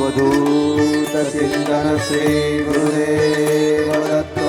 अवधूत चिंतन श्री गुरुदेव दत्त।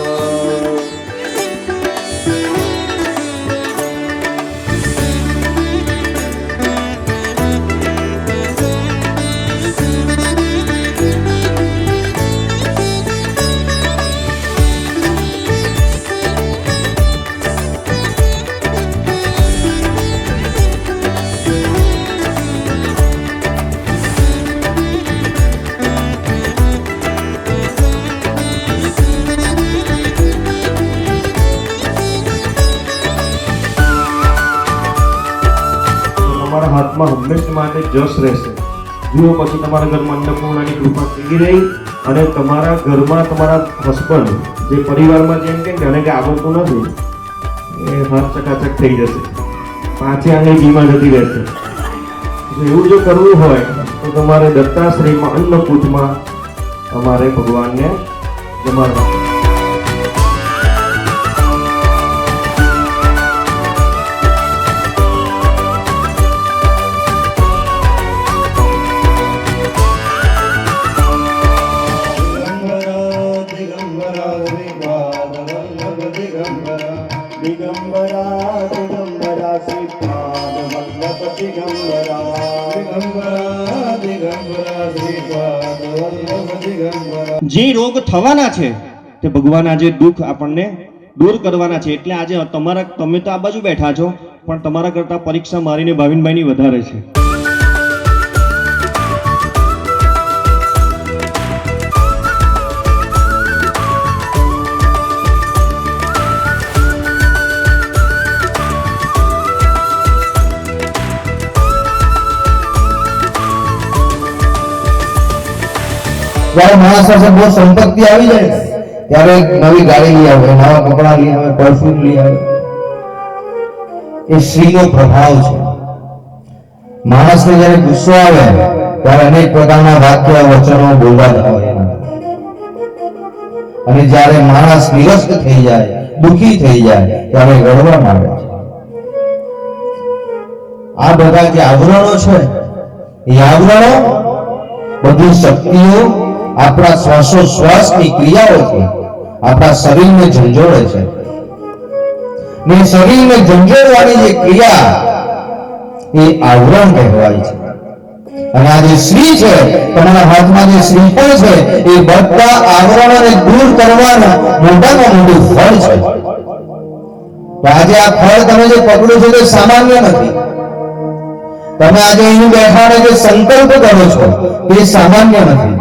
हाथ में हमेशा माटे जस रहेशे। जुओ पछी तमारा घर में अन्नपूर्णानी कृपा केवी रही अने तमारा घर में तमारा हस्बंड जे परिवार में जेम के घणे के आवडતું નથી એ હાથ ચકાચક થઈ જશે, પાછી આંગળી બીમાં જતી રહેશે। એવું જો કરવું હોય તો તમારે દત્તાશ્રયમાં અન્નકૂટમાં તમારે ભગવાનને જમાડવા। જે રોગ થવાના છે તે ભગવાન આજે દુઃખ આપણને દૂર કરવાના છે। એટલે આજે તમે તો આ બાજુ બેઠા છો, પણ તમારા કરતા પરીક્ષા મારીને ભાવિનભાઈની વધારે છે। જ્યારે માણસ પાસે બહુ સંપત્તિ આવી જાય ત્યારે એક નવી ગાડી લઈ આવે, નવા કપડા લઈ આવે, પરફ્યુમ લઈ આવે। એ શ્રીનો પ્રભાવ છે। માણસને જ્યારે ગુસ્સો આવે ત્યારે અનેક પ્રકારના વાક્ય વચનો બોલવાતા હોય, અને જ્યારે માણસ નિરસ્ત થઈ જાય, દુઃખી થઈ જાય ત્યારે રડવા માંડે છે। આ બધા જે આવરણો છે એ આવરણો બધી શક્તિઓ આપણા શ્વાસોશ્વાસની ક્રિયાઓથી આપણા શરીરને ઝંઝોળે છે, ને શરીરને ઝંઝોળવાની જે ક્રિયા એ આવરણ કહેવાય છે। અને આ જે શ્રી છે, તમારા હાથમાં જે શ્રીફળ છે, એ બધા આવરણોને દૂર કરવાનું મોટામાં મોટું ફળ છે। તો આજે આ ફળ તમે જે પકડો છો તે સામાન્ય નથી। તમે આજે અહીં બેઠા અને જે સંકલ્પ કરો છો એ સામાન્ય નથી।